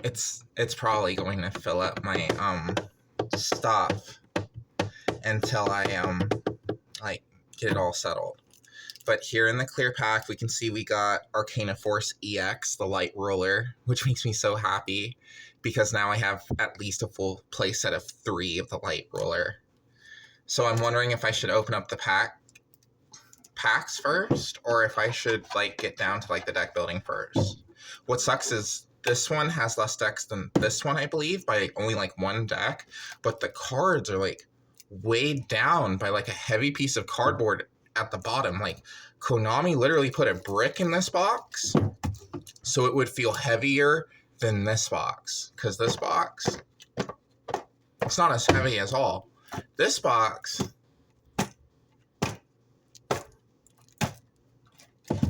it's probably going to fill up my stuff until I like get it all settled. But here in the clear pack, we can see we got Arcana Force EX, the light ruler, which makes me so happy because now I have at least a full play set of 3 of the light ruler. So I'm wondering if I should open up the packs first, or if I should like get down to like the deck building first. What sucks is this one has less decks than this one, I believe, by only like 1 deck, but the cards are like weighed down by like a heavy piece of cardboard at the bottom. Like Konami literally put a brick in this box so it would feel heavier than this box, because this box, it's not as heavy as all. This box,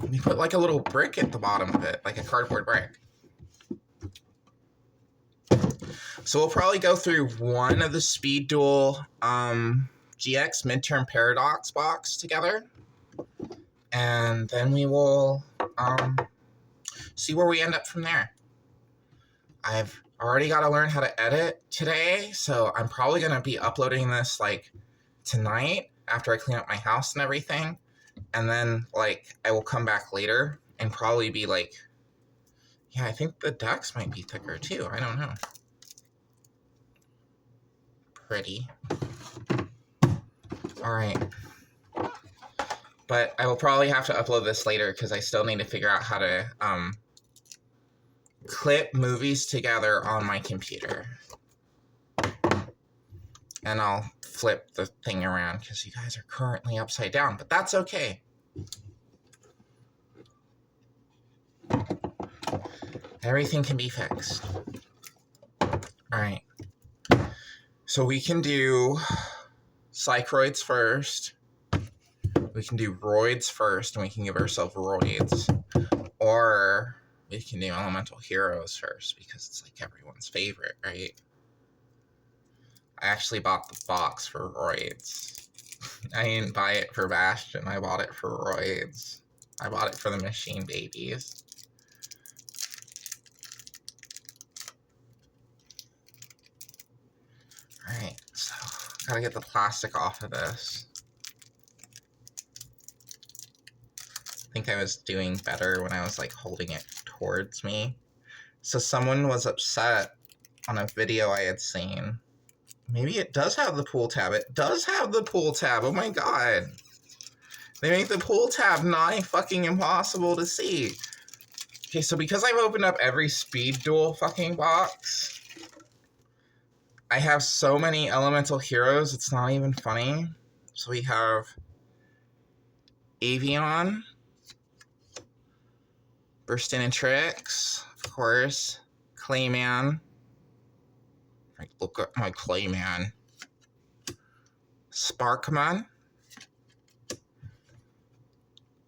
we put like a little brick at the bottom of it, like a cardboard brick. So we'll probably go through one of the Speed-Duel GX Midterm Paradox box together, and then we will see where we end up from there. I've already got to learn how to edit today, so I'm probably going to be uploading this like tonight after I clean up my house and everything, and then like I will come back later and probably be like, yeah, I think the decks might be thicker too, I don't know. Pretty. Alright. But I will probably have to upload this later because I still need to figure out how to clip movies together on my computer. And I'll flip the thing around because you guys are currently upside down, but that's okay. Everything can be fixed. Alright. So we can do Psychroids first. We can do roids first, and we can give ourselves roids. Or we can do elemental heroes first, because it's like everyone's favorite, right? I actually bought the box for roids. I didn't buy it for Bastion, I bought it for roids. I bought it for the machine babies. Alright, so gotta get the plastic off of this. I think I was doing better when I was like holding it towards me. So someone was upset on a video I had seen. Maybe it does have the pool tab. It does have the pool tab. Oh my god. They make the pool tab nigh fucking impossible to see. Okay, so because I've opened up every Speed-Duel fucking box, I have so many elemental heroes, it's not even funny. So we have Avion, Burstinatrix, of course, Clayman. Right, look at my Clayman. Sparkman.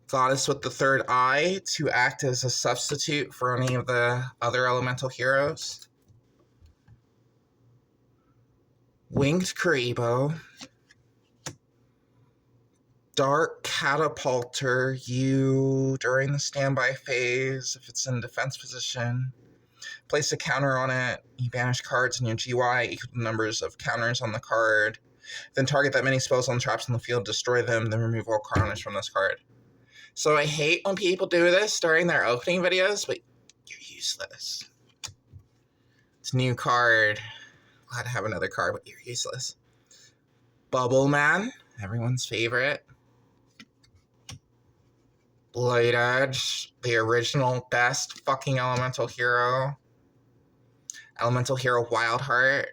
Goddess with the Third Eye to act as a substitute for any of the other elemental heroes. Winged Karibo. Dark Catapulter, you, during the standby phase, if it's in defense position, place a counter on it, you banish cards in your GY equal to numbers of counters on the card, then target that many spells on traps in the field, destroy them, then remove all counters from this card. So I hate when people do this during their opening videos, but you're useless. It's a new card. Glad to have another card, but you're useless. Bubble Man, everyone's favorite. Blade Edge, the original best fucking elemental hero. Elemental hero Wildheart.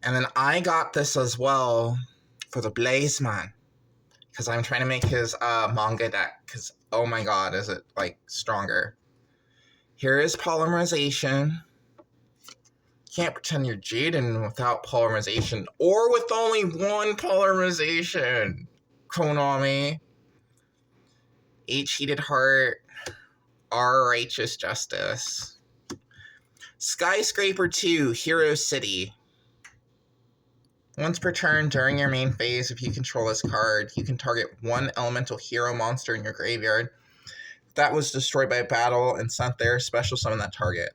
And then I got this as well for the Blazeman, because I'm trying to make his manga deck, because oh my god, is it like stronger. Here is polymerization. Can't pretend you're Jaden without polymerization, or with only one polymerization. Konami. H-Heated Heart. R Righteous Justice. Skyscraper 2, Hero City. Once per turn during your main phase, if you control this card, you can target one elemental hero monster in your graveyard, that was destroyed by battle and sent there, special summon that target.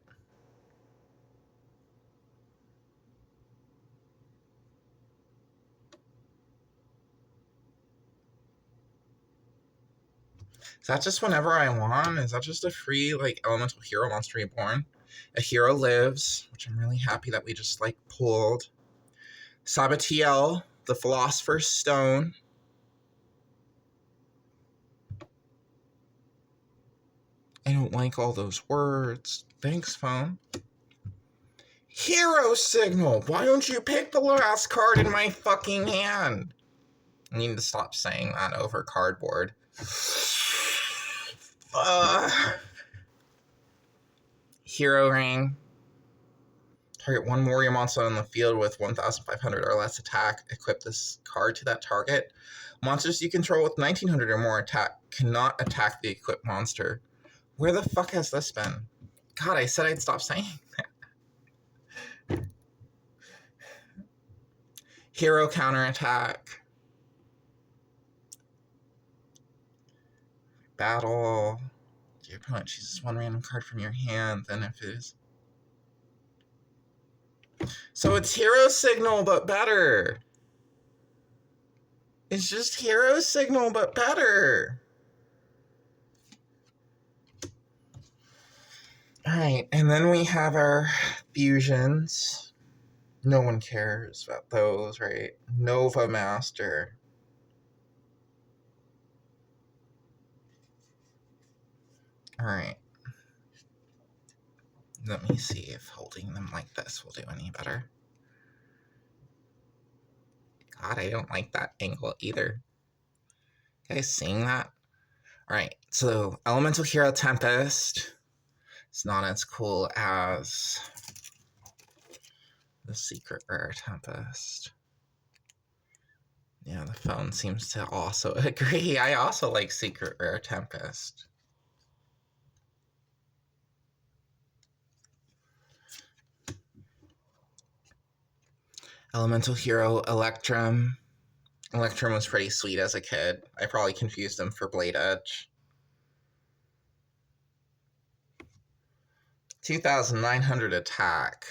Is that just whenever I want? Is that just a free, like, elemental hero monster reborn? A hero lives, which I'm really happy that we just, like, pulled. Sabatiel, the Philosopher's Stone. I don't like all those words. Thanks, phone. Hero Signal! Why don't you pick the last card in my fucking hand? I need to stop saying that over cardboard. Hero Ring. Target one warrior monster on the field with 1,500 or less attack. Equip this card to that target. Monsters you control with 1,900 or more attack cannot attack the equipped monster. Where the fuck has this been? God, I said I'd stop saying that. Hero counterattack. Battle. Your opponent chooses one random card from your hand, then if it is... So it's Hero Signal, but better. It's just Hero Signal, but better. Alright, and then we have our fusions. No one cares about those, right? Nova Master. Alright. Let me see if holding them like this will do any better. God, I don't like that angle either. You guys seeing that? Alright, so Elemental Hero Tempest. It's not as cool as the Secret Rare Tempest. Yeah, the phone seems to also agree. I also like Secret Rare Tempest. Elemental Hero Electrum. Electrum was pretty sweet as a kid. I probably confused him for Blade Edge. 2,900 attack.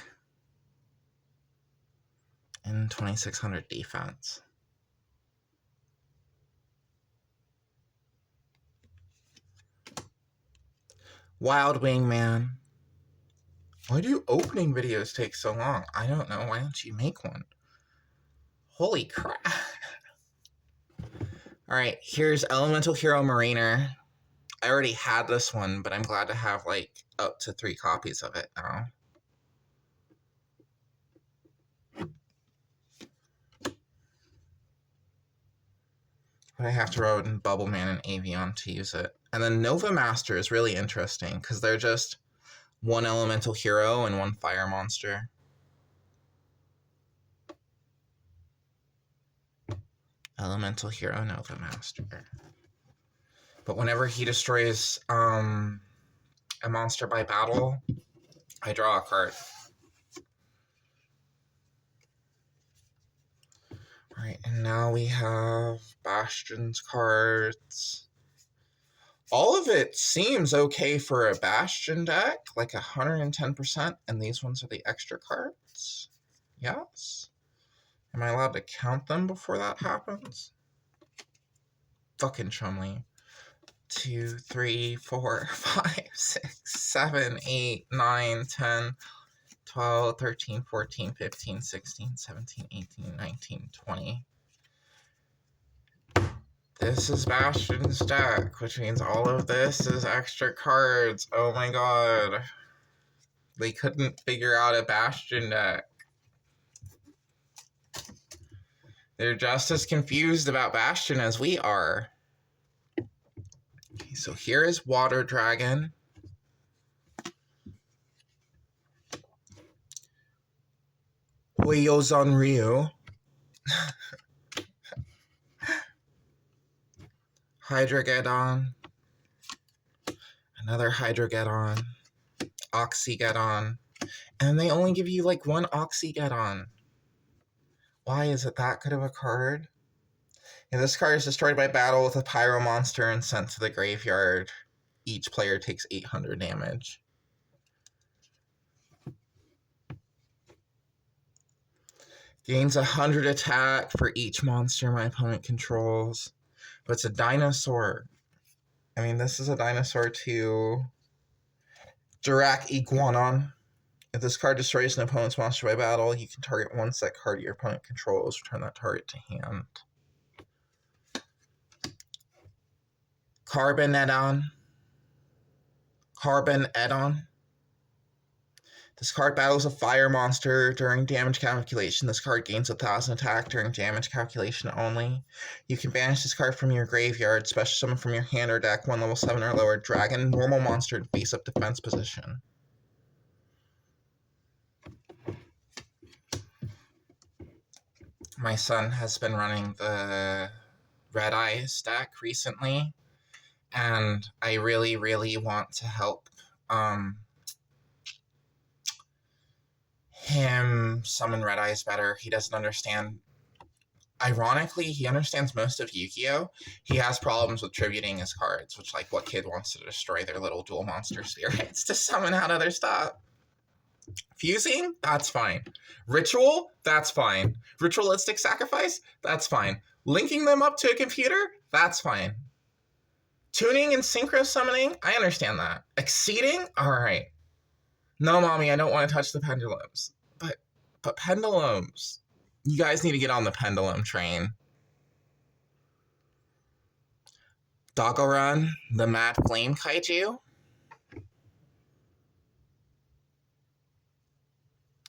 And 2,600 defense. Wild Wingman. Why do opening videos take so long? I don't know. Why don't you make one? Holy crap. Alright, here's Elemental Hero Mariner. I already had this one, but I'm glad to have, like, up to 3 copies of it now. But I have to roll Bubble Man and Avion to use it. And then Nova Master is really interesting, because they're just 1 Elemental Hero and 1 Fire Monster. Elemental Hero Nova Master. But whenever he destroys a monster by battle, I draw a card. Alright, and now we have Bastion's cards. All of it seems okay for a Bastion deck, like 110%, and these ones are the extra cards. Yes? Am I allowed to count them before that happens? Fucking Chumley. 2, 3, 4, 5, 6, 7, 8, 9, 10, 12, 13, 14, 15, 16, 17, 18, 19, 20. This is Bastion's deck, which means all of this is extra cards. Oh my god. They couldn't figure out a Bastion deck. They're just as confused about Bastion as we are. Okay, so here is Water Dragon. Hueyozan Ryu. Hydrogeddon. Another Hydrogeddon. Oxygeddon. And they only give you like 1 Oxygeddon. Why is it that good of a card? Yeah, this card is destroyed by battle with a pyro monster and sent to the graveyard. each player takes 800 damage. Gains 100 attack for each monster my opponent controls. But it's a dinosaur. I mean, this is a dinosaur too. Dirac Iguanon. If this card destroys an opponent's monster by battle, you can target one set card your opponent controls. Return that target to hand. Carbon Edon. This card battles a fire monster during damage calculation. This card gains 1,000 attack during damage calculation only. You can banish this card from your graveyard, special summon from your hand or deck, 1 level 7 or lower, dragon, normal monster, in face-up defense position. My son has been running the Red Eyes deck recently, and I really, really want to help him summon Red Eyes better. He doesn't understand. Ironically, he understands most of Yu-Gi-Oh! He has problems with tributing his cards, which, like, what kid wants to destroy their little dual monster spirits to summon out other stuff? Fusing? That's fine. Ritual? That's fine. Ritualistic sacrifice? That's fine. Linking them up to a computer? That's fine. Tuning and synchro summoning? I understand that. Exceeding? Alright. No, Mommy, I don't want to touch the pendulums. But pendulums. You guys need to get on the pendulum train. Doggoran, the Mad Flame Kaiju.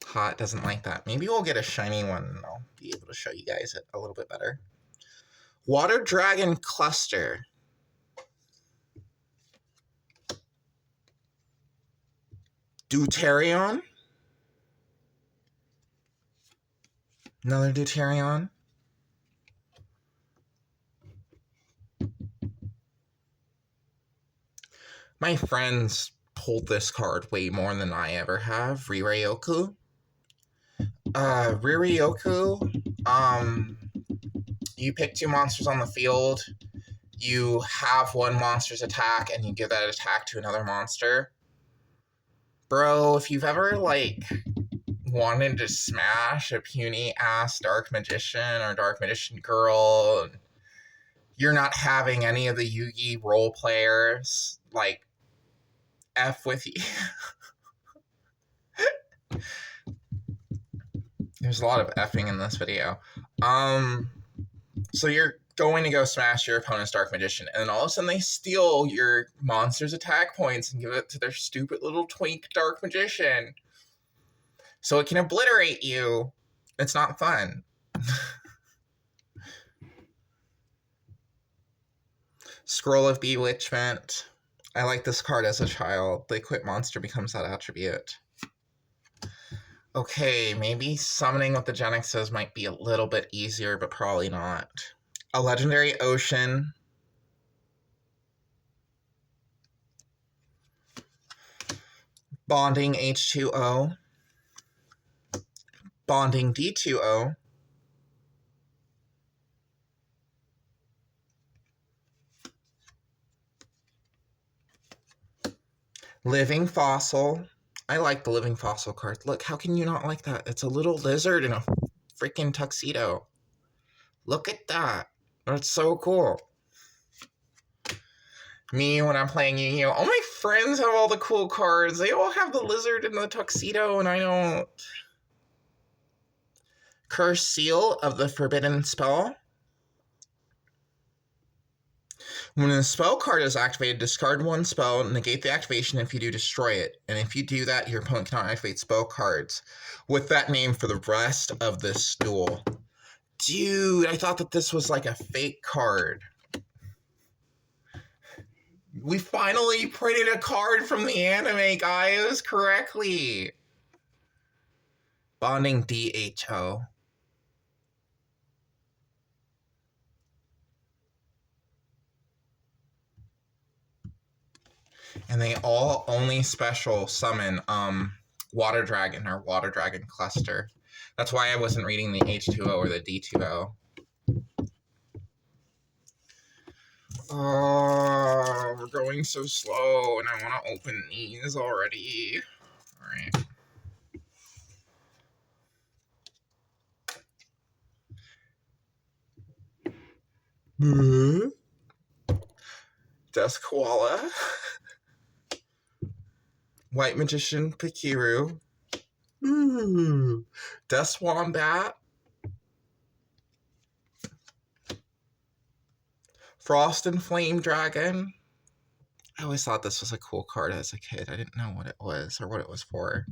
Hot doesn't like that. Maybe we'll get a shiny one and I'll be able to show you guys it a little bit better. Water Dragon Cluster. Deuterion. Another Deuterion. My friends pulled this card way more than I ever have. Riryoku. You pick 2 monsters on the field. You have one monster's attack, and you give that attack to another monster. Bro, if you've ever, like, wanted to smash a puny-ass Dark Magician or Dark Magician girl, and you're not having any of the Yu-Gi role players, like, F with you. There's a lot of effing in this video. So you're going to go smash your opponent's Dark Magician, and all of a sudden they steal your monster's attack points and give it to their stupid little twink Dark Magician, so it can obliterate you. It's not fun. Scroll of Bewitchment. I like this card as a child. The equipped monster becomes that attribute. Okay, maybe summoning with the Genexes might be a little bit easier, but probably not. A Legendary Ocean. Bonding H2O. Bonding D2O. Living Fossil. I like the Living Fossil card. Look, how can you not like that? It's a little lizard in a freaking tuxedo. Look at that. That's so cool. Me, when I'm playing Yu-Gi-Oh! All my friends have all the cool cards. They all have the lizard in the tuxedo, and I don't. Curse Seal of the Forbidden Spell. When a spell card is activated, discard 1 spell, negate the activation. If you do, destroy it. And if you do that, your opponent cannot activate spell cards with that name for the rest of this duel. Dude, I thought that this was like a fake card. We finally printed a card from the anime, guys, correctly. Bonding DHO. And they all only special summon Water Dragon or Water Dragon Cluster. That's why I wasn't reading the H2O or the D2O. Oh, we're going so slow, and I want to open these already. All right. Death Koala. White Magician Pikiru. Death Wombat. Frost and Flame Dragon. I always thought this was a cool card as a kid. I didn't know what it was or what it was for.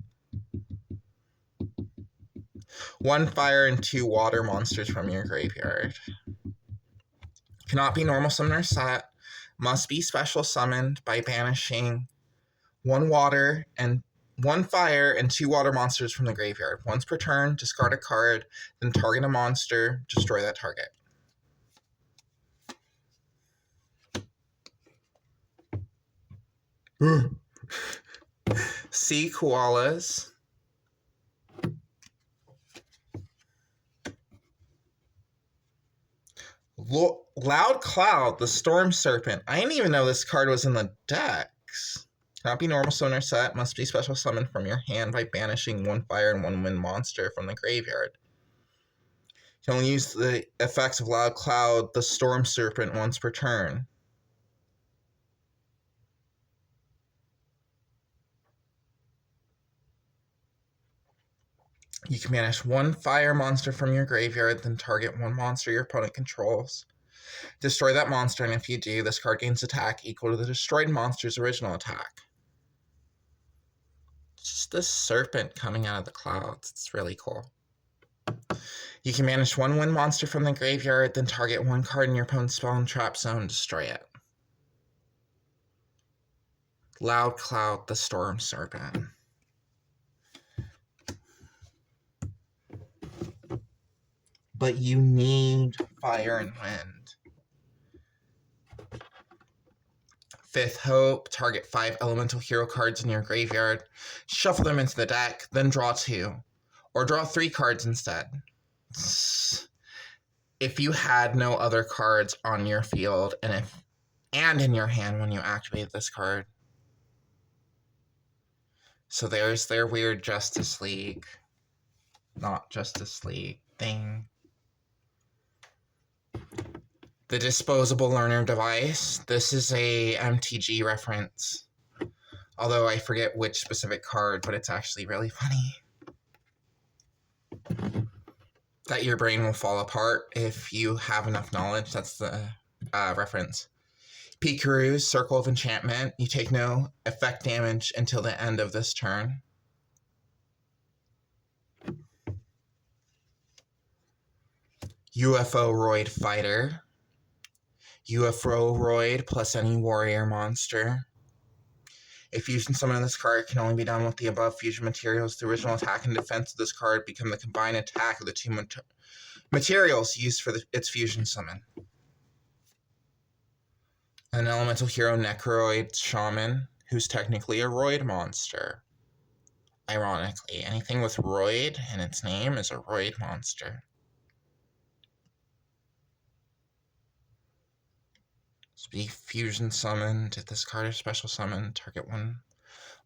1 fire and 2 water monsters from your graveyard. Cannot be normal summoner set. Must be special summoned by banishing 1 water and 1 fire and 2 water monsters from the graveyard. Once per turn, discard a card, then target a monster, destroy that target. Sea Koalas. Loud Cloud, the Storm Serpent. I didn't even know this card was in the decks. Cannot be normal summoner set. Must be special summoned from your hand by banishing 1 fire and 1 wind monster from the graveyard. You can only use the effects of Loud Cloud, the Storm Serpent, once per turn. You can banish 1 fire monster from your graveyard, then target 1 monster your opponent controls. Destroy that monster, and if you do, this card gains attack equal to the destroyed monster's original attack. It's just this serpent coming out of the clouds. It's really cool. You can banish 1 wind monster from the graveyard, then target 1 card in your opponent's spell and trap zone, destroy it. Loud Cloud, the Storm Serpent. But you need fire and wind. 5th Hope, target 5 elemental hero cards in your graveyard, shuffle them into the deck, then draw 2. Or draw 3 cards instead. If you had no other cards on your field and in your hand when you activate this card. So there's their weird Justice League, not Justice League thing. The disposable learner device. This is a MTG reference. Although I forget which specific card, but it's actually really funny. That your brain will fall apart if you have enough knowledge. That's the reference. Pikaru's Circle of Enchantment. You take no effect damage until the end of this turn. UFO Roid Fighter. UFO Roid plus any warrior monster. A fusion summon of this card can only be done with the above fusion materials. The original attack and defense of this card become the combined attack of the 2 materials used for its fusion summon. An elemental hero Necroid Shaman, who's technically a Roid monster. Ironically, anything with Roid in its name is a Roid monster. Be fusion summoned. If this card is special summoned, target 1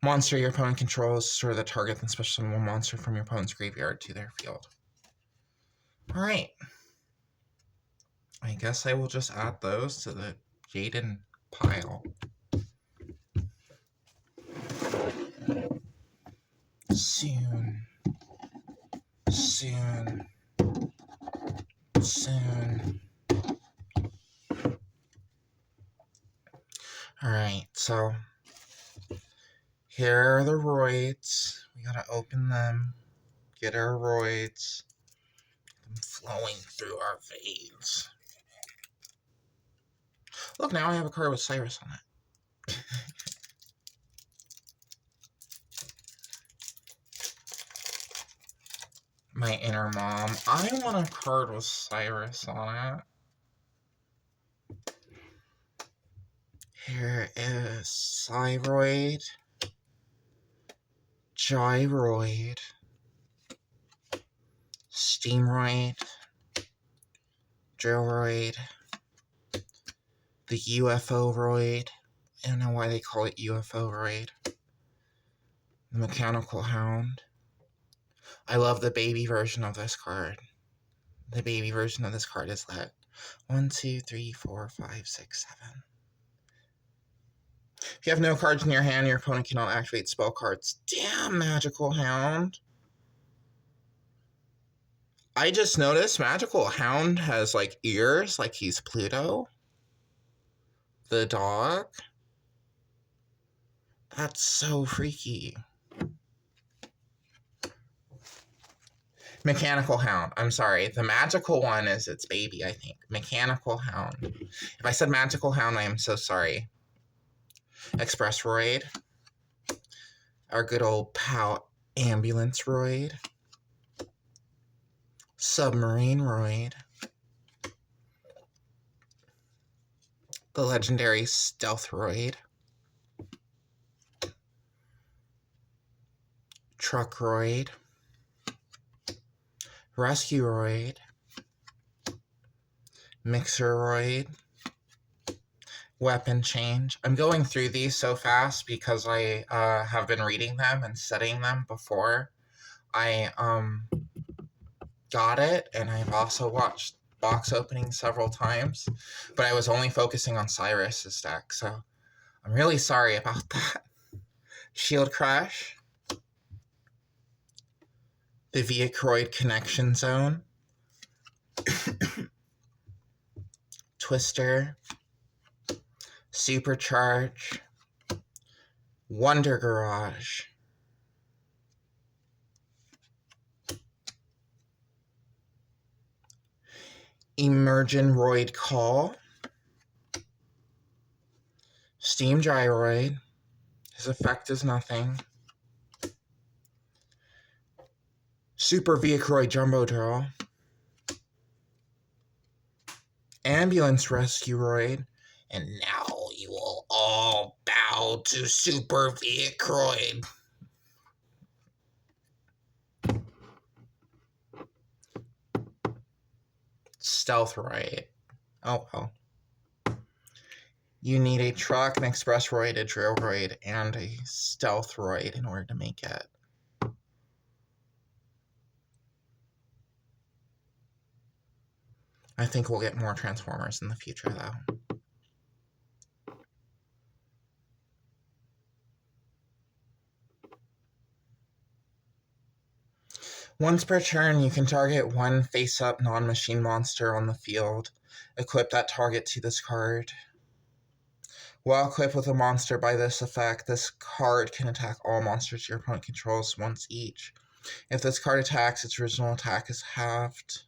monster your opponent controls, destroy the target, then special summon 1 monster from your opponent's graveyard to their field. Alright. I guess I will just add those to the Jaden pile. Soon. Soon. Soon. Alright, so here are the roids. We gotta open them, get our roids, them flowing through our veins. Look, now I have a card with Cyrus on it. My inner mom. I want a card with Cyrus on it. Here is Cyroid, Gyroid, Steamroid, Drillroid, The UFO roid. I don't know why they call it UFO roid. The mechanical hound. I love the baby version of this card. The baby version of this card is that 1, 2, 3, 4, 5, 6, 7. If you have no cards in your hand, your opponent cannot activate spell cards. Damn, Magical Hound. I just noticed Magical Hound has, like, ears, like he's Pluto. The dog. That's so freaky. Mechanical Hound. I'm sorry. The magical one is its baby, I think. Mechanical Hound. If I said Magical Hound, I am so sorry. Express Roid. Our good old POW Ambulance Roid. Submarine Roid. The legendary Stealth Roid. Truck Roid. Rescue Roid. Mixer Roid. Weapon Change. I'm going through these so fast because I have been reading them and studying them before I got it, and I've also watched box openings several times, but I was only focusing on Cyrus's deck, so I'm really sorry about that. Shield Crash. The Viacroid Connection Zone. Twister. Supercharge. Wonder Garage. Emergent Roid Call. Steam Gyroid. His effect is nothing. Super Viacroid Jumbo Draw. Ambulance Rescue Roid. And now you will all bow to Super Viacroid. Stealth Roid. Oh, well. You need a truck, an express roid, a drill roid, and a stealth roid in order to make it. I think we'll get more Transformers in the future, though. Once per turn, you can target one face-up non-machine monster on the field. Equip that target to this card. While equipped with a monster by this effect, this card can attack all monsters your opponent controls once each. If this card attacks, its original attack is halved.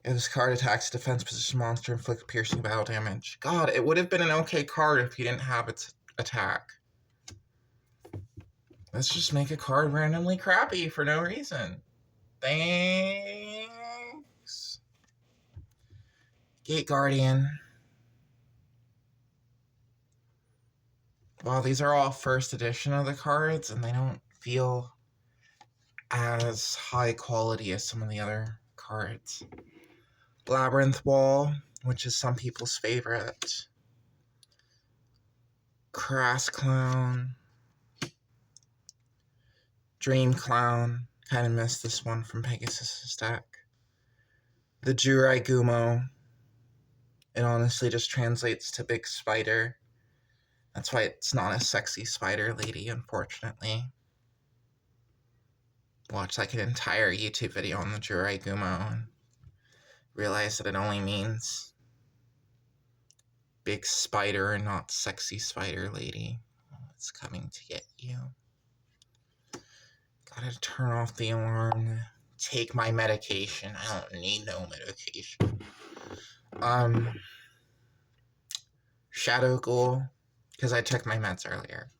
If this card attacks a defense position monster, inflict piercing battle damage. God, it would have been an okay card if you didn't have its attack. Let's just make a card randomly crappy for no reason. Thanks. Gate Guardian. Well, these are all first edition of the cards, and they don't feel as high quality as some of the other cards. Labyrinth Wall, which is some people's favorite. Crass Clown. Dream Clown. Kind of missed this one from Pegasus' deck. The Jurai Gumo. It honestly just translates to Big Spider. That's why it's not a sexy spider lady, unfortunately. Watch like an entire YouTube video on the Jurai Gumo and realize that it only means big spider and not sexy spider lady. It's coming to get you. Gotta turn off the alarm. Take my medication. I don't need no medication. Shadow Ghoul, because I took my meds earlier.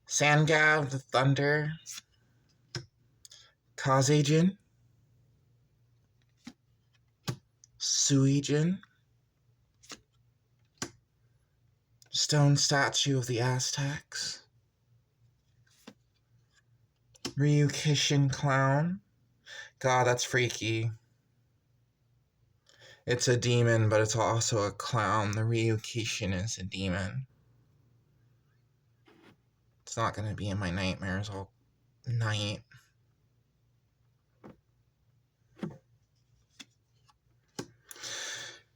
Sangav the Thunder. Kazejin. Suijin. Stone Statue of the Aztecs. Ryukishin Clown. God, that's freaky. It's a demon, but it's also a clown. The Ryukishin is a demon. It's not going to be in my nightmares all night.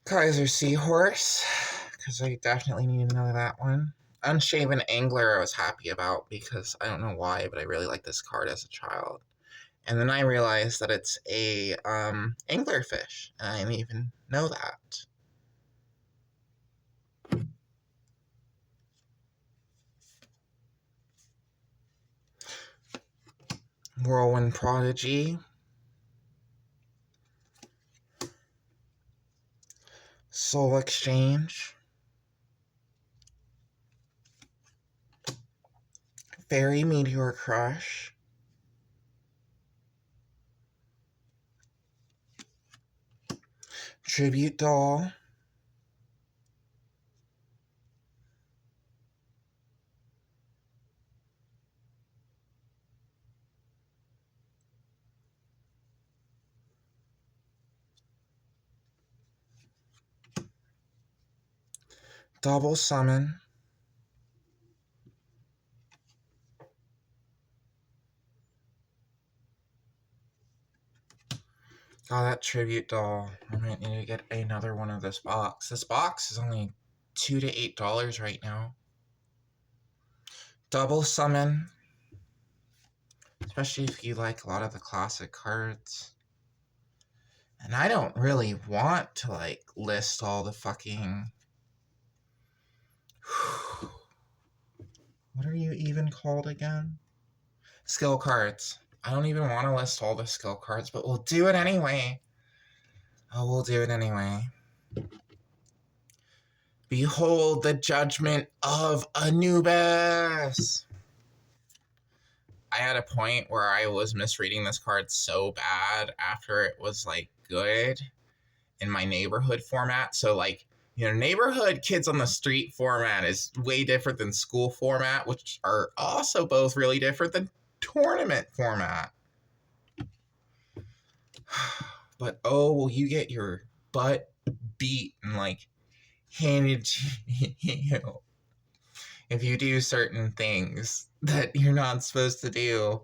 Kaiser Seahorse, because I definitely need to know that one. Unshaven Angler I was happy about because I don't know why, but I really liked this card as a child. And then I realized that it's a anglerfish, and I didn't even know that. Whirlwind Prodigy. Soul Exchange. Fairy Meteor Crush. Tribute Doll. Double Summon. Oh, that Tribute Doll. I might need to get another one of this box. This box is only $2 to $8 right now. Double Summon. Especially if you like a lot of the classic cards. And I don't really want to, like, list all the fucking... What are you even called again? Skill cards. I don't even want to list all the skill cards, but we'll do it anyway. Oh, we'll do it anyway. Behold the judgment of Anubis! I had a point where I was misreading this card so bad after it was, like, good in my neighborhood format. So, like, you know, neighborhood kids on the street format is way different than school format, which are also both really different than tournament format. But, oh, will you get your butt beat and, like, handed to you if you do certain things that you're not supposed to do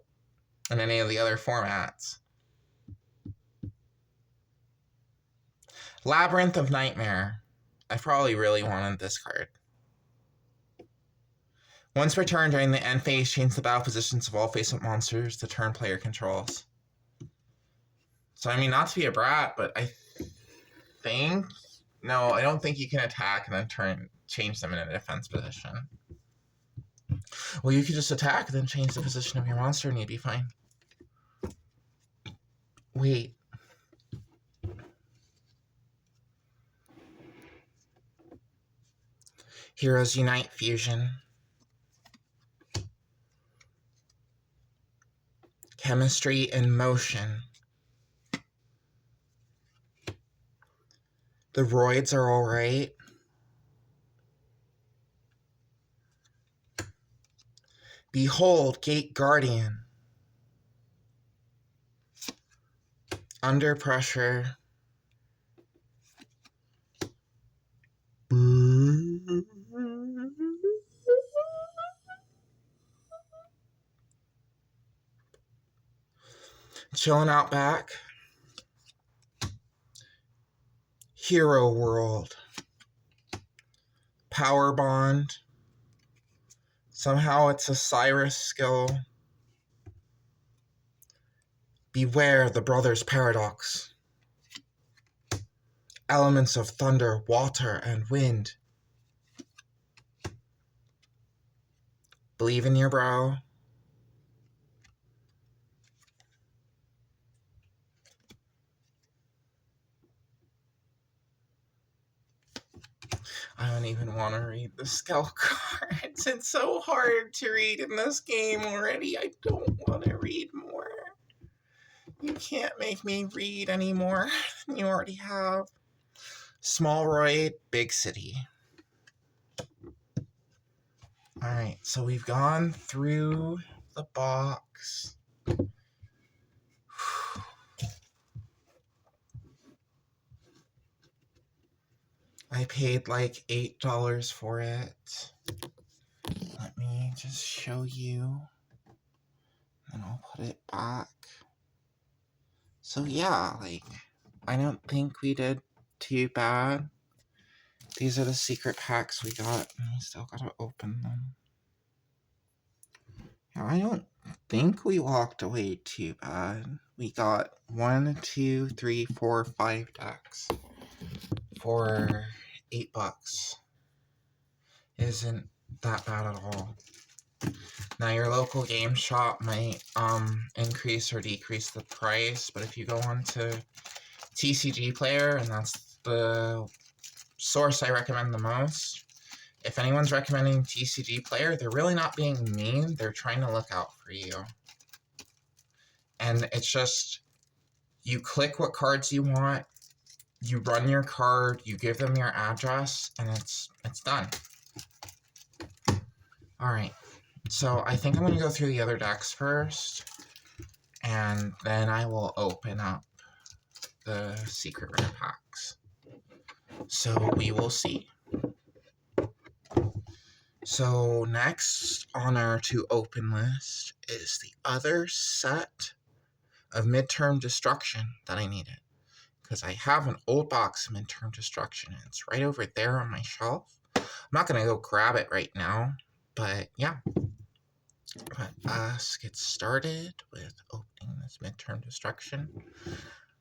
in any of the other formats. Labyrinth of Nightmare. I probably really wanted this card. Once per turn during the end phase, change the battle positions of all face-up monsters the turn player controls. So, I mean, not to be a brat, but I think... No, I don't think you can attack and then change them in a defense position. Well, you could just attack and then change the position of your monster and you'd be fine. Wait. Heroes Unite Fusion. Chemistry in Motion. The roids are alright. Behold Gate Guardian. Under Pressure. Chilling Out Back. Hero World. Power Bond. Somehow it's a Cyrus skill. Beware the Brothers Paradox. Elements of Thunder, Water, and Wind. Believe in Your Brow. I don't even want to read the skill cards. It's so hard to read in this game already. I don't want to read more. You can't make me read any more than you already have. Small Roid, Big City. Alright, so we've gone through the box. I paid like $8 for it. Let me just show you. And I'll put it back. So yeah, like, I don't think we did too bad. These are the secret packs we got, and we still gotta open them. Yeah, I don't think we walked away too bad. We got 1, 2, 3, 4, 5 decks for $8. Isn't that bad at all. Now your local game shop might increase or decrease the price, but if you go on to TCG Player, and that's the source I recommend the most, if anyone's recommending TCG Player, they're really not being mean. They're trying to look out for you. And it's just, you click what cards you want, you run your card, you give them your address, and it's done. Alright, so I think I'm going to go through the other decks first, and then I will open up the secret rare packs. So we will see. So next on our to open list is the other set of Midterm Destruction that I needed. Because I have an old box of Midterm Destruction, and it's right over there on my shelf. I'm not going to go grab it right now, but yeah. Let us get started with opening this Midterm Destruction.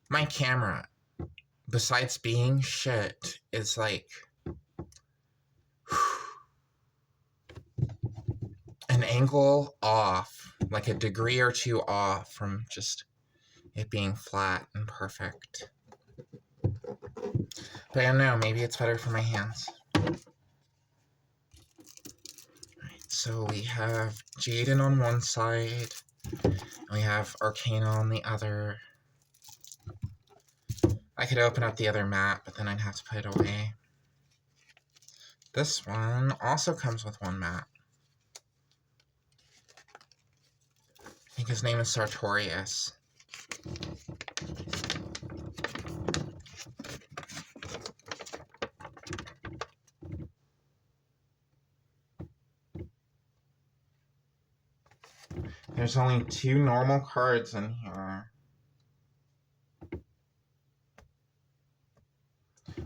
My camera, besides being shit, is like an angle off, like a degree or two off from just it being flat and perfect. But I don't know, maybe it's better for my hands. Alright, so we have Jaden on one side, and we have Arcana on the other. I could open up the other map, but then I'd have to put it away. This one also comes with one map. I think his name is Sartorius. There's only 2 normal cards in here.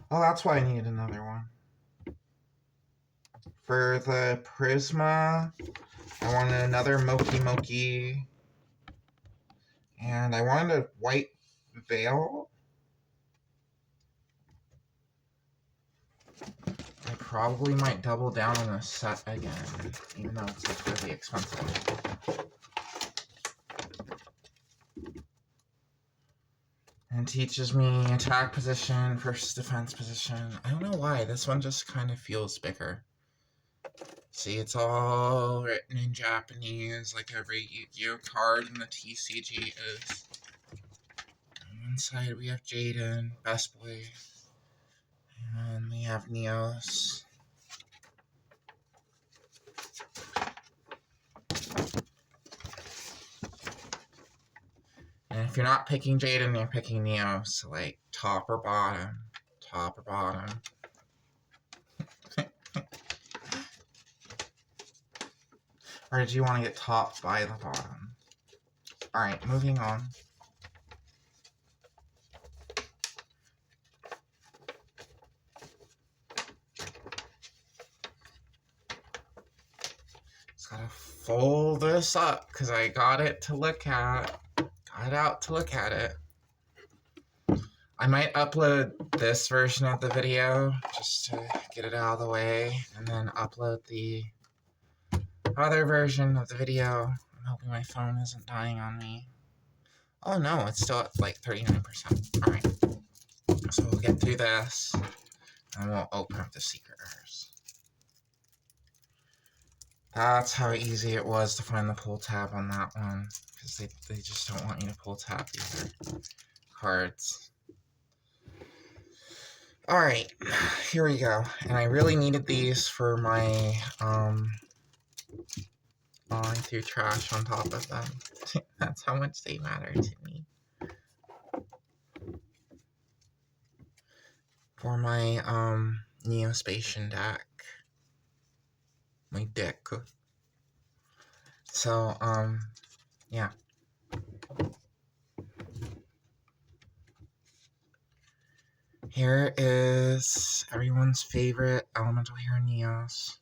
Oh, that's why I need another one. For the Prisma, I wanted another Moki Moki. And I wanted a white veil. I probably might double down on this set again, even though it's like really expensive. And teaches me attack position versus defense position. I don't know why, this one just kind of feels bigger. See, it's all written in Japanese, like every Yu-Gi-Oh card in the TCG is. On one side we have Jaden, Best Boy, and we have Neos. And if you're not picking Jaden, you're picking Neos, so like top or bottom, top or bottom. Or did you want to get topped by the bottom? Alright, moving on. Just gotta fold this up because I got it to look at. Got it out to look at it. I might upload this version of the video just to get it out of the way, and then upload the other version of the video. I'm hoping my phone isn't dying on me. Oh no, it's still at like 39%. Alright. So we'll get through this, and we'll open up the secret rares. That's how easy it was to find the pull tab on that one, because they just don't want you to pull tab these are cards. Alright, here we go. And I really needed these for my I threw trash on top of them. That's how much they matter to me. For my Neo-Spacian deck. My deck. So, yeah. Here is everyone's favorite elemental hero, Neos.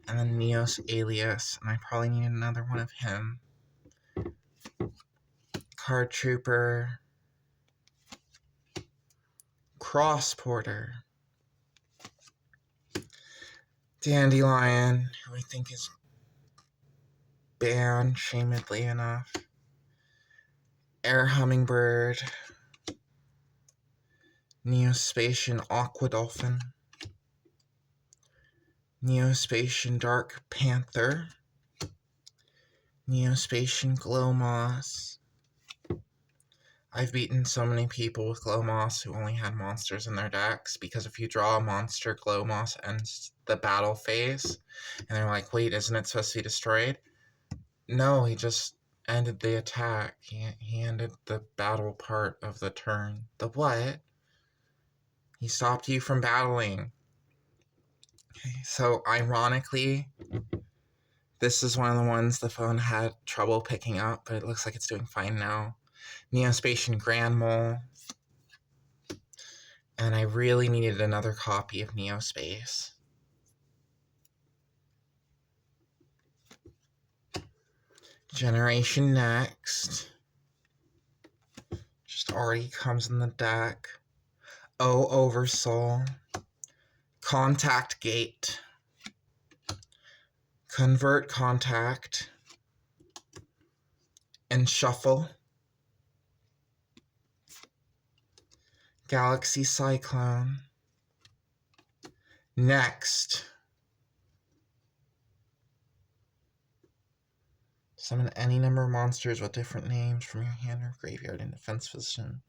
And then Neos Alias, and I probably need another one of him. Card Trooper. Cross Porter. Dandelion, who I think is banned, shamedly enough. Air Hummingbird. Neo-Spacian Aqua Dolphin. Neo-Spacian Dark Panther. Neo-Spacian Glow Moss. I've beaten so many people with Glow Moss who only had monsters in their decks, because if you draw a monster, Glow Moss ends the battle phase, and they're like, wait, isn't it supposed to be destroyed? No, he just ended the attack. He ended the battle part of the turn. The what? He stopped you from battling. Okay, so ironically, this is one of the ones the phone had trouble picking up, but it looks like it's doing fine now. Neo-Spacian Grand Mole. And I really needed another copy of Neospace. Generation Next. Just already comes in the deck. Oversoul. Contact Gate. Convert Contact. And Shuffle. Galaxy Cyclone. Next. Summon any number of monsters with different names from your hand or graveyard in defense position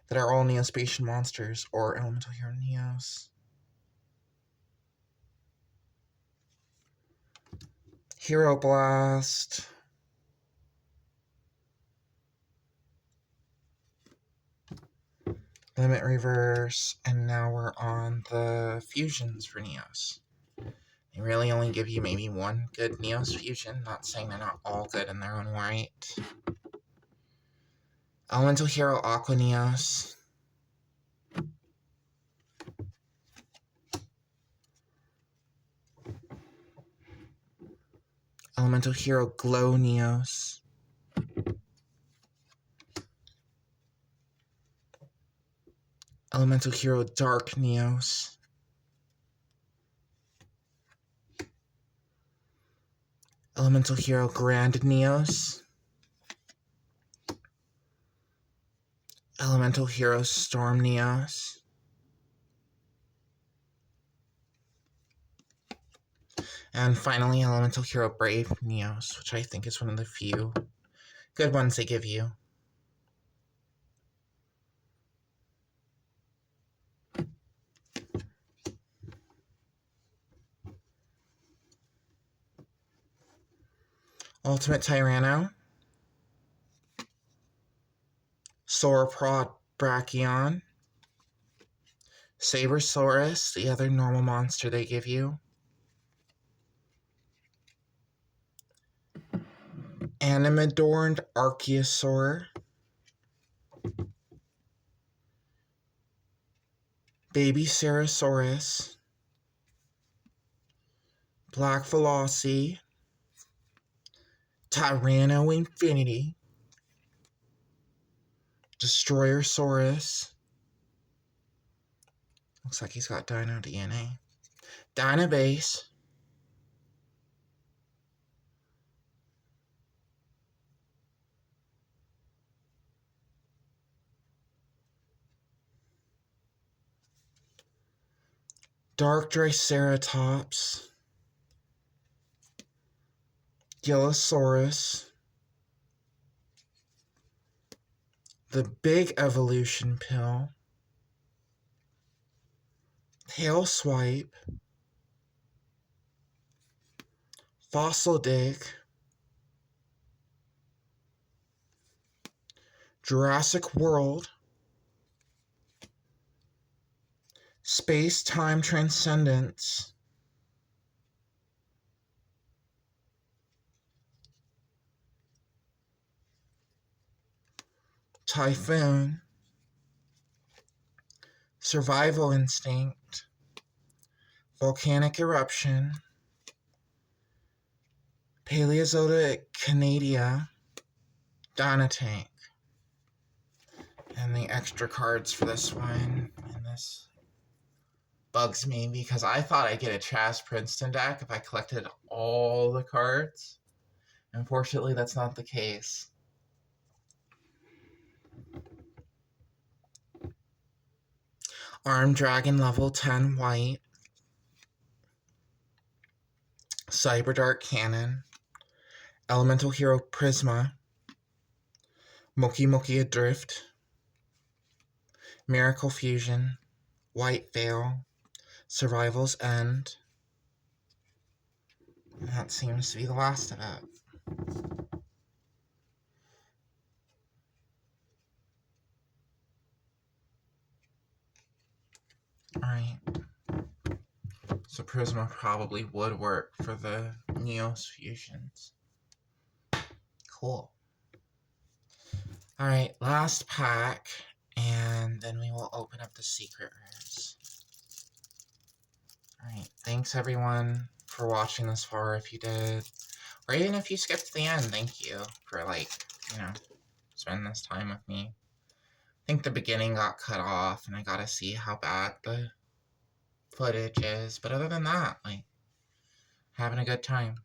that are all Neo-Spacian monsters or elemental hero Neos. Hero Blast. Limit Reverse, and now we're on the fusions for Neos. They really only give you maybe one good Neos fusion, not saying they're not all good in their own right. Elemental Hero Aqua Neos. Elemental Hero Glow Neos. Elemental Hero Dark Neos. Elemental Hero Grand Neos. Elemental Hero Storm Neos. And finally, Elemental Hero Brave Neos, which I think is one of the few good ones they give you. Ultimate Tyranno. Sauropod Brachion. Sabersaurus, the other normal monster they give you. Animadorned Archaeosaur. Baby Cerosaurus. Black Velocity. Tyranno Infinity. Destroyersaurus. Looks like he's got Dino DNA. Dynabase. Dark Triceratops. Gillosaurus. The Big Evolution Pill. Tail Swipe. Fossil Dig. Jurassic World. Space-time transcendence. Typhoon. Survival instinct. Volcanic eruption. Paleozoic Canadia. Dynatank. And the extra cards for this one. And this bugs me because I thought I'd get a Chaz Princeton deck if I collected all the cards. Unfortunately, that's not the case. Armed Dragon level 10 white. Cyberdark Cannon. Elemental Hero Prisma. Moki Moki Adrift. Miracle Fusion. White Veil. Survival's End. And that seems to be the last of it. Alright. So Prisma probably would work for the Neos fusions. Cool. Alright, last pack, and then we will open up the secret rares. Alright, thanks everyone for watching this far if you did. Or even if you skipped to the end, thank you for, spending this time with me. I think the beginning got cut off, and I gotta see how bad the footage is. But other than that, having a good time.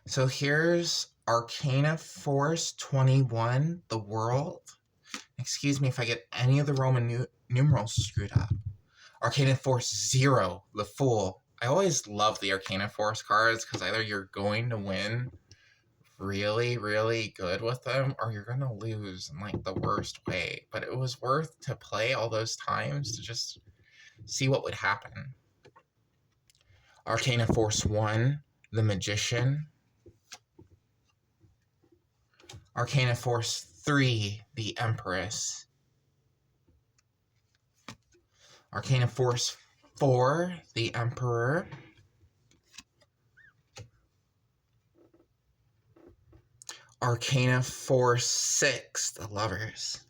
So here's Arcana Force 21, the world. Excuse me if I get any of the Roman numerals screwed up. Arcana Force 0, the Fool. I always love the Arcana Force cards because either you're going to win really, really good with them or you're going to lose in the worst way. But it was worth to play all those times to just see what would happen. Arcana Force 1, the Magician. Arcana Force 3, the Empress. Arcana Force 4, the Emperor. Arcana Force 6, the Lovers.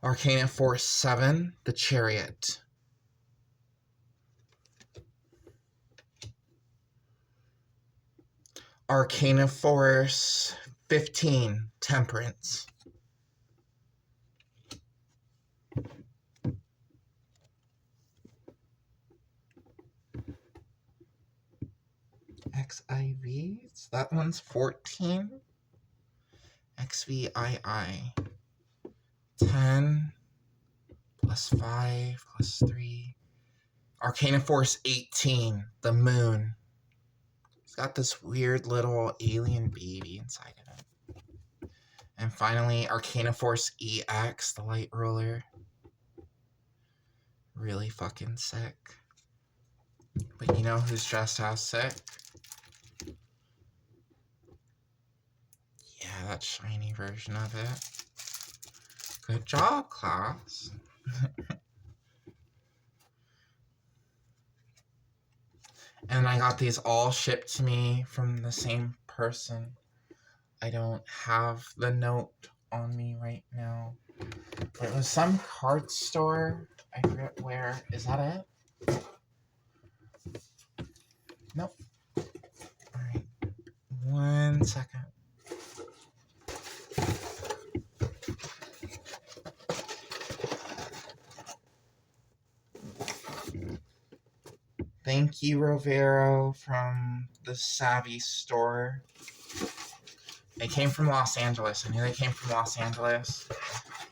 Arcana Force 7, the Chariot. Arcana Force 15, Temperance. XIV, so that one's 14. XVII, 10, plus 5, plus 3. Arcana Force 18, the Moon. It's got this weird little alien baby inside of it. And finally, Arcana Force EX, the Light Ruler. Really fucking sick. But you know who's just as sick? Yeah, that shiny version of it. Good job, class. And I got these all shipped to me from the same person. I don't have the note on me right now. It was some card store. I forget where. Is that it? Nope. Alright. 1 second. Thank you, Rovero, from the Savvy store. They came from Los Angeles. I knew they came from Los Angeles.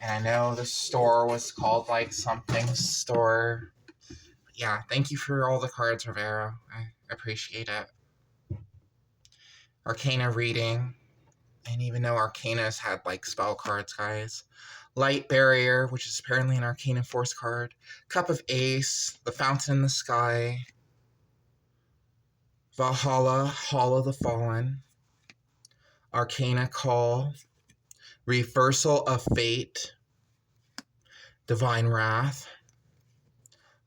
And I know the store was called, something store. But yeah, thank you for all the cards, Rovero. I appreciate it. Arcana reading. I didn't even know Arcanas had, spell cards, guys. Light Barrier, which is apparently an Arcana Force card. Cup of Ace. The Fountain in the Sky. Valhalla, Hall of the Fallen. Arcana Call. Reversal of Fate. Divine Wrath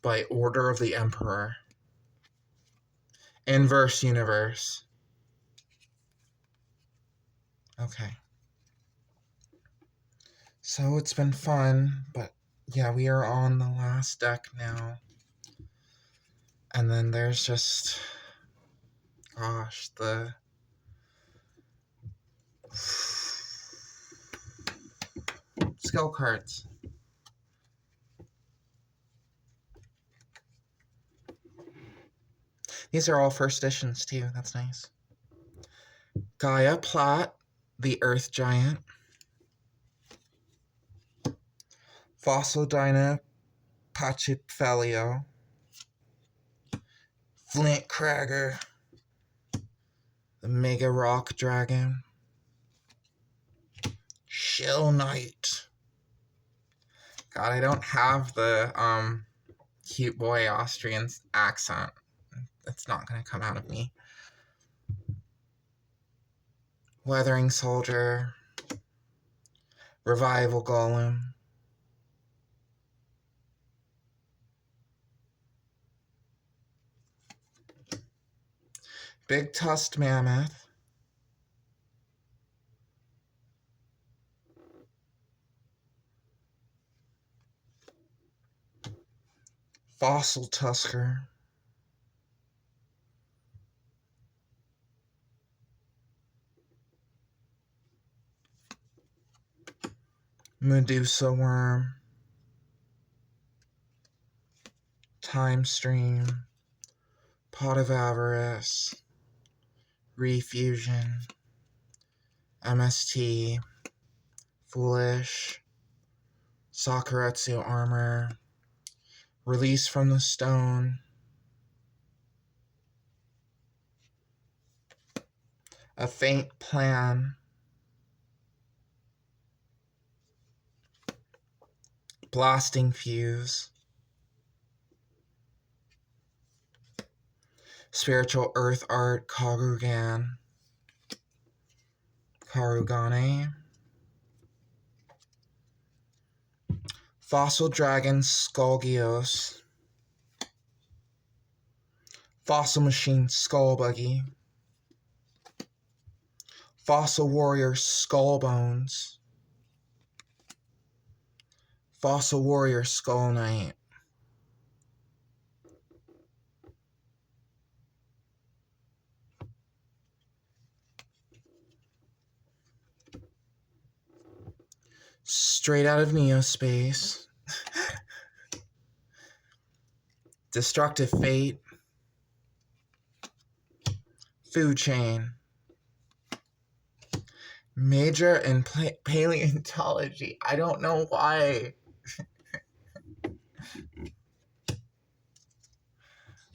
by order of the Emperor. Inverse Universe. Okay. So it's been fun, but yeah, we are on the last deck now. And then there's just, gosh, the skill cards. These are all first editions too, that's nice. Gaia Plot, the Earth Giant. Fossildyna Pachyphelio. Flint Cragger, the Mega Rock Dragon. Shell Knight. God, I don't have the cute boy Austrian accent. It's not gonna come out of me. Weathering Soldier. Revival Golem. Big Tusked Mammoth. Fossil Tusker. Medusa Worm. Time Stream. Pot of Avarice. Refusion. MST. Foolish. Sakuretsu Armor. Release from the Stone. A Faint Plan. Blasting Fuse. Spiritual Earth Art Karugane. Fossil Dragon Skullgios. Fossil Machine Skullbuggy. Fossil Warrior Skullbones. Fossil Warrior Skull Knight. Straight out of Neospace. Destructive Fate. Food Chain. Major in Paleontology. I don't know why.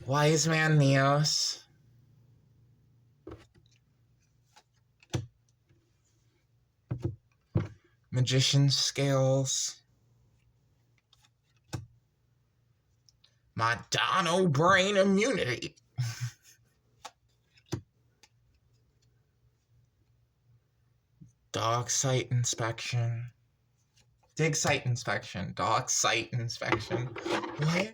Wise Man Neos. Magician's Scales. Madonna Brain Immunity. Dog Site Inspection. Dig Site Inspection. Dog Site Inspection. What?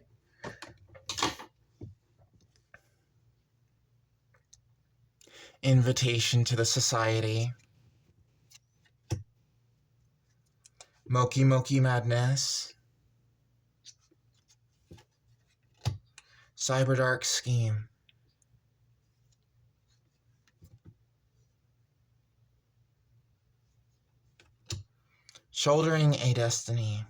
Invitation to the Society. Moki Moki Madness. Cyberdark Scheme. Shouldering a Destiny.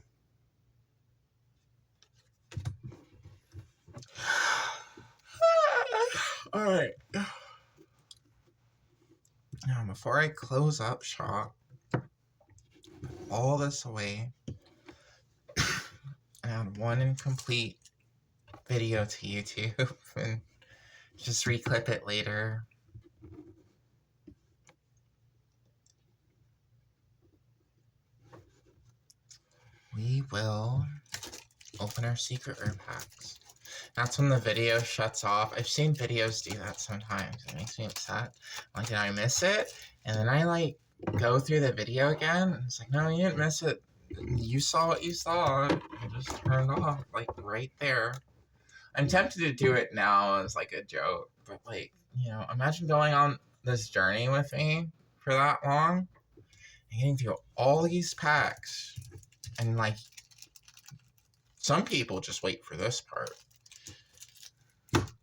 Alright. Now, before I close up shop, put all this away, add one incomplete video to YouTube and just reclip it later. We will open our secret rare packs. That's when the video shuts off. I've seen videos do that sometimes. It makes me upset. Like, did I miss it? And then I, like, go through the video again. And it's like, no, you didn't miss it. You saw what you saw. It just turned off, like, right there. I'm tempted to do it now as, like, a joke. But, like, you know, imagine going on this journey with me for that long and getting through all these packs. And, like, some people just wait for this part.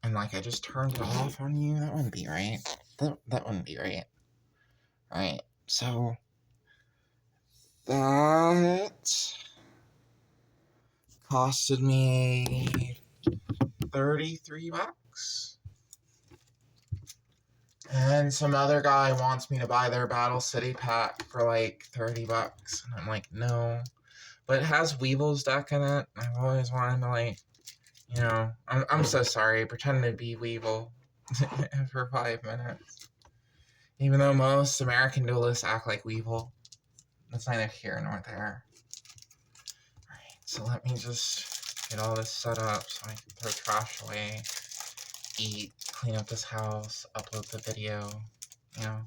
And, like, I just turned it off on you. That wouldn't be right. That wouldn't be right. Alright, so that costed me $33. And some other guy wants me to buy their Battle City pack for like $30. And I'm like, no. But it has Weevil's deck in it. I've always wanted to, like, you know, I'm so sorry. Pretend to be Weevil for 5 minutes. Even though most American duelists act like Weevil. That's neither here nor there. Alright, so let me just get all this set up so I can throw trash away, eat, clean up this house, upload the video, you know,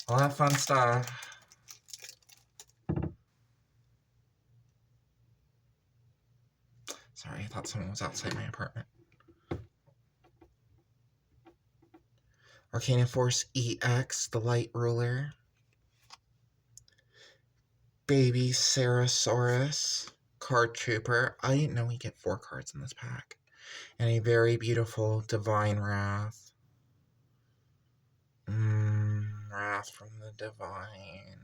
all that fun stuff. Sorry, I thought someone was outside my apartment. Arcana Force EX, the Light Ruler. Baby Sarasaurus, Card Trooper. I didn't know we get 4 cards in this pack. And a very beautiful Divine Wrath. Wrath from the Divine.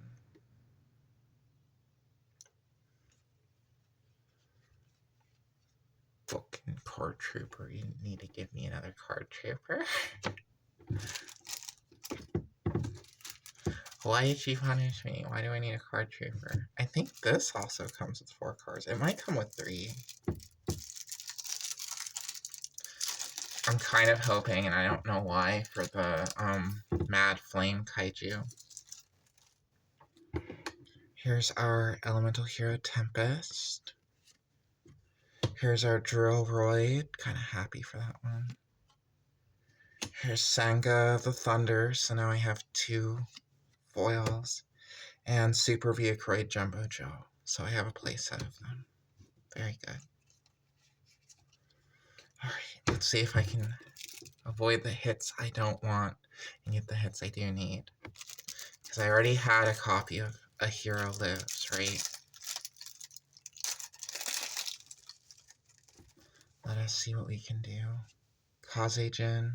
Fucking Card Trooper. You need to give me another Card Trooper. Why did you punish me? Why do I need a Card Trooper? I think this also comes with 4 cards. It might come with 3. I'm kind of hoping, and I don't know why, for the Mad Flame Kaiju. Here's our Elemental Hero Tempest. Here's our Drill Roid. Kind of happy for that one. Here's Sanga the Thunder. So now I have 2 foils. And Super Vehicroid Jumbo Joe. So I have a playset of them. Very good. Alright, let's see if I can avoid the hits I don't want and get the hits I do need. Because I already had a copy of A Hero Lives, right? Let us see what we can do. Kazejin,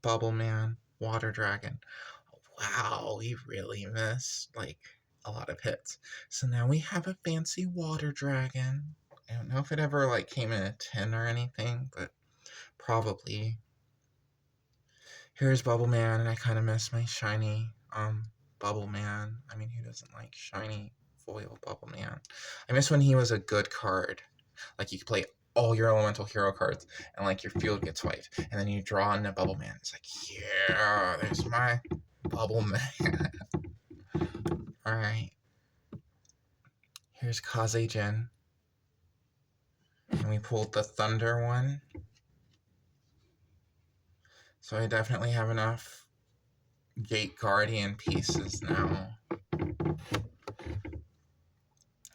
Bubble Man, Water Dragon. Wow, we really missed, like, a lot of hits. So now we have a fancy Water Dragon. I don't know if it ever, like, came in a tin or anything, but probably. Here's Bubble Man, and I kind of miss my shiny Bubble Man. I mean, who doesn't like shiny foil Bubble Man? I miss when he was a good card. Like, you could play all your elemental hero cards, and, like, your field gets wiped, and then you draw in a Bubble Man. It's like, yeah, there's my Bubble Man. Alright. Here's Kazejin. And we pulled the Thunder one. So I definitely have enough Gate Guardian pieces now.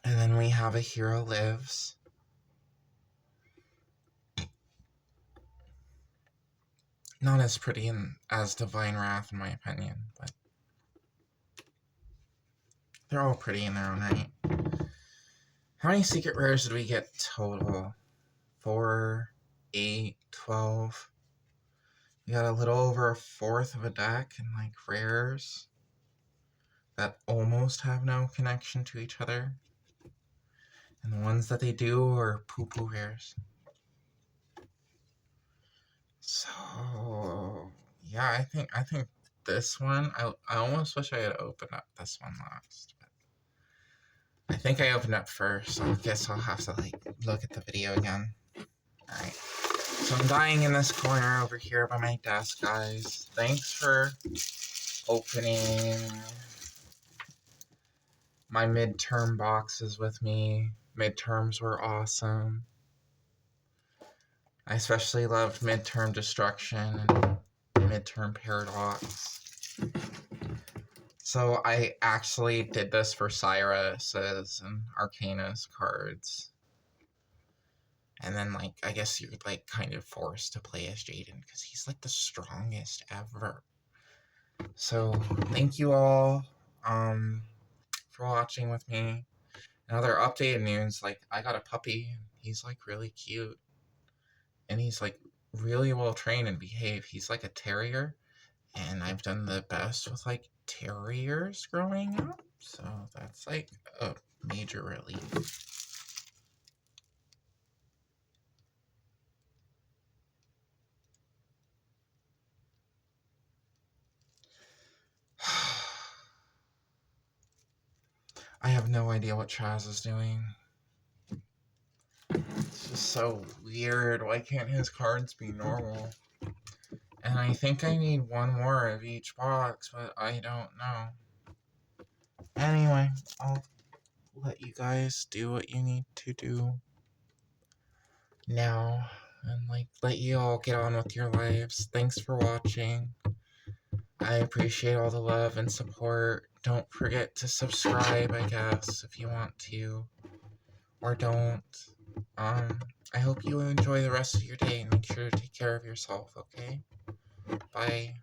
And then we have A Hero Lives. Not as pretty as Divine Wrath, in my opinion, but they're all pretty in their own right. How many secret rares did we get total? 4, 8, 12. We got a little over a fourth of a deck in, like, rares that almost have no connection to each other. And the ones that they do are poo-poo rares. So, yeah, I think this one, I almost wish I had opened up this one last. But I think I opened up first, so I guess I'll have to, like, look at the video again. Alright. So I'm dying in this corner over here by my desk, guys. Thanks for opening my midterm boxes with me. Midterms were awesome. I especially loved Midterm Destruction and Midterm Paradox. So I actually did this for Cyrus's and Arcana's cards. And then, like, I guess you're, like, kind of forced to play as Jaden because he's, like, the strongest ever. So, thank you all for watching with me. And other updated news, like, I got a puppy. He's, like, really cute. And he's, like, really well trained and behaved. He's, like, a terrier. And I've done the best with, like, terriers growing up. So, that's, like, a major relief. I have no idea what Chaz is doing. It's just so weird. Why can't his cards be normal? And I think I need one more of each box, but I don't know. Anyway, I'll let you guys do what you need to do now. And, like, let you all get on with your lives. Thanks for watching. I appreciate all the love and support. Don't forget to subscribe, I guess, if you want to. Or don't. I hope you enjoy the rest of your day and make sure to take care of yourself, okay? Bye.